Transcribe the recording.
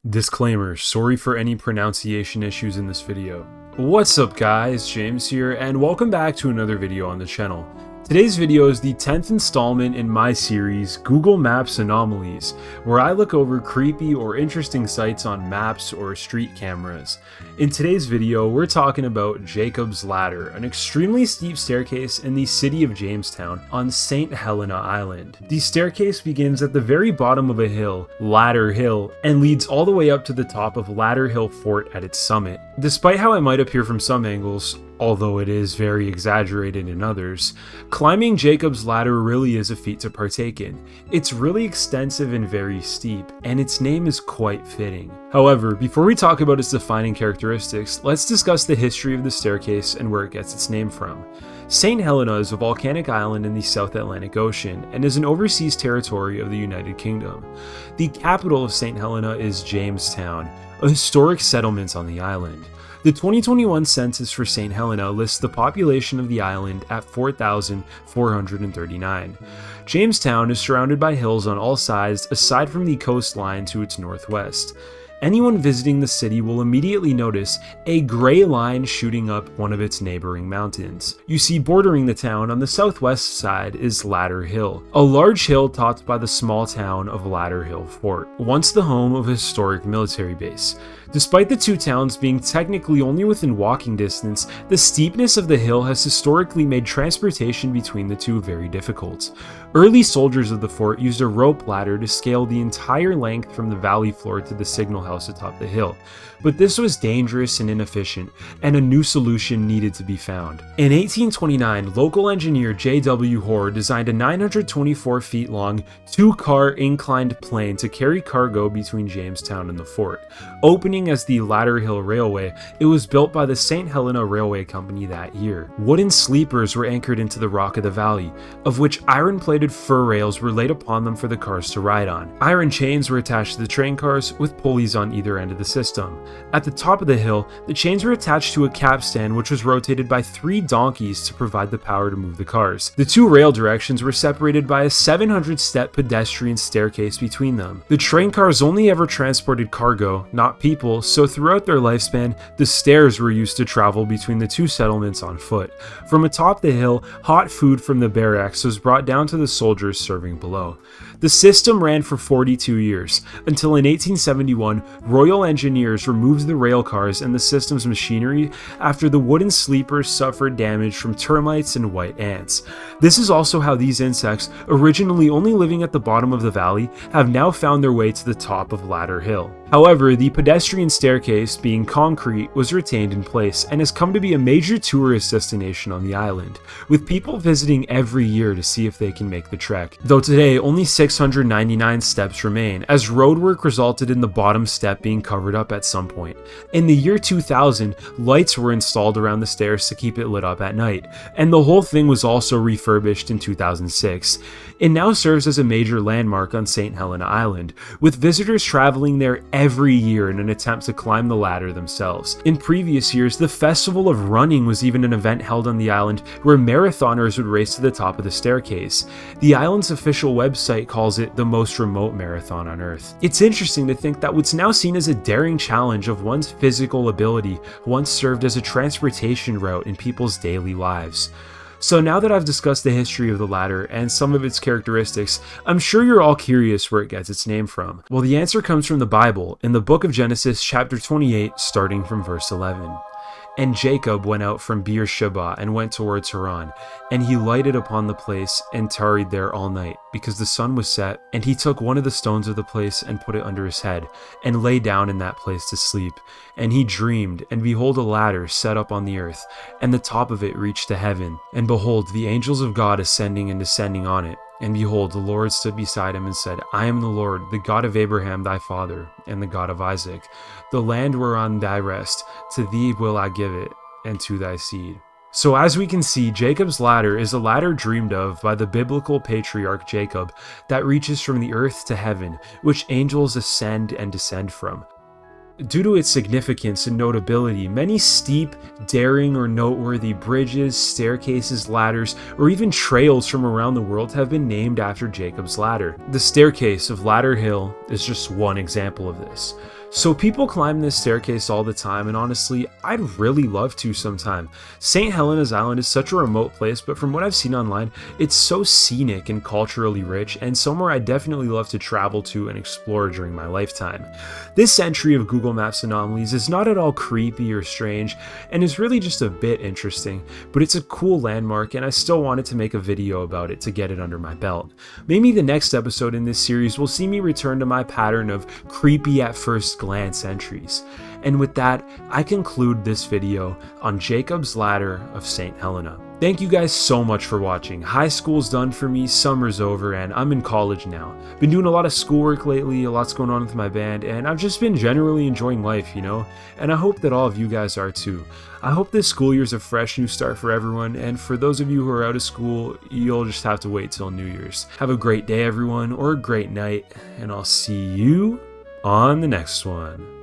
Disclaimer, sorry for any pronunciation issues in this video. What's up guys, James here, and welcome back to another video on the channel. Today's video is the 10th installment in my series, Google Maps Anomalies, where I look over creepy or interesting sites on maps or street cameras. In today's video, we're talking about Jacob's Ladder, an extremely steep staircase in the city of Jamestown on St. Helena Island. The staircase begins at the very bottom of a hill, Ladder Hill, and leads all the way up to the top of Ladder Hill Fort at its summit. Despite how it might appear from some angles, although it is very exaggerated in others, climbing Jacob's Ladder really is a feat to partake in. It's really extensive and very steep, and its name is quite fitting. However, before we talk about its defining characteristics, let's discuss the history of the staircase and where it gets its name from. St. Helena is a volcanic island in the South Atlantic Ocean and is an overseas territory of the United Kingdom. The capital of St. Helena is Jamestown, a historic settlement on the island. The 2021 census for St. Helena lists the population of the island at 4,439. Jamestown is surrounded by hills on all sides aside from the coastline to its northwest. Anyone visiting the city will immediately notice a gray line shooting up one of its neighboring mountains. You see, bordering the town on the southwest side is Ladder Hill, a large hill topped by the small town of Ladder Hill Fort, once the home of a historic military base. Despite the two towns being technically only within walking distance, the steepness of the hill has historically made transportation between the two very difficult. Early soldiers of the fort used a rope ladder to scale the entire length from the valley floor to the signal house atop the hill, but this was dangerous and inefficient, and a new solution needed to be found. In 1829, local engineer J.W. Hoare designed a 924 feet long, two-car inclined plane to carry cargo between Jamestown and the fort. Opening as the Ladder Hill Railway, it was built by the St. Helena Railway Company that year. Wooden sleepers were anchored into the rock of the valley, of which iron-plated fur rails were laid upon them for the cars to ride on. Iron chains were attached to the train cars with pulleys on either end of the system. At the top of the hill, the chains were attached to a capstan which was rotated by 3 donkeys to provide the power to move the cars. The two rail directions were separated by a 700-step pedestrian staircase between them. The train cars only ever transported cargo, not people, so throughout their lifespan, the stairs were used to travel between the two settlements on foot. From atop the hill, hot food from the barracks was brought down to the soldiers serving below. The system ran for 42 years, until in 1871, Royal Engineers removed the rail cars and the system's machinery after the wooden sleepers suffered damage from termites and white ants. This is also how these insects, originally only living at the bottom of the valley, have now found their way to the top of Ladder Hill. However, the pedestrian staircase, being concrete, was retained in place and has come to be a major tourist destination on the island, with people visiting every year to see if they can make the trek. Though today, only 699 steps remain, as roadwork resulted in the bottom step being covered up at some point. In the year 2000, lights were installed around the stairs to keep it lit up at night, and the whole thing was also refurbished in 2006. It now serves as a major landmark on St. Helena Island, with visitors traveling there every year in an attempt to climb the ladder themselves. In previous years, the Festival of Running was even an event held on the island where marathoners would race to the top of the staircase. The island's official website calls it the most remote marathon on Earth. It's interesting to think that what's now seen as a daring challenge of one's physical ability once served as a transportation route in people's daily lives. So now that I've discussed the history of the ladder and some of its characteristics, I'm sure you're all curious where it gets its name from. Well, the answer comes from the Bible, in the book of Genesis chapter 28, starting from verse 11. And Jacob went out from Beersheba and went towards Haran, and he lighted upon the place and tarried there all night, because the sun was set. And he took one of the stones of the place and put it under his head, and lay down in that place to sleep. And he dreamed, and behold, a ladder set up on the earth, and the top of it reached to heaven. And behold, the angels of God ascending and descending on it. And behold, the Lord stood beside him and said, I am the Lord, the God of Abraham thy father, and the God of Isaac. The land whereon thy rest, to thee will I give it, and to thy seed. So as we can see, Jacob's Ladder is a ladder dreamed of by the biblical patriarch Jacob that reaches from the earth to heaven, which angels ascend and descend from. Due to its significance and notability, many steep, daring, or noteworthy bridges, staircases, ladders, or even trails from around the world have been named after Jacob's Ladder. The staircase of Ladder Hill is just one example of this. So people climb this staircase all the time, and honestly, I'd really love to sometime. St. Helena's Island is such a remote place, but from what I've seen online, it's so scenic and culturally rich, and somewhere I definitely love to travel to and explore during my lifetime. This entry of Google Maps Anomalies is not at all creepy or strange, and is really just a bit interesting, but it's a cool landmark, and I still wanted to make a video about it to get it under my belt. Maybe the next episode in this series will see me return to my pattern of creepy at first glance entries. And with that, I conclude this video on Jacob's Ladder of St. Helena. Thank you guys so much for watching. High school's done for me, summer's over, and I'm in college now. Been doing a lot of schoolwork lately, a lot's going on with my band, and I've just been generally enjoying life, you know? And I hope that all of you guys are too. I hope this school year's a fresh new start for everyone, and for those of you who are out of school, you'll just have to wait till New Year's. Have a great day, everyone, or a great night, and I'll see you on the next one.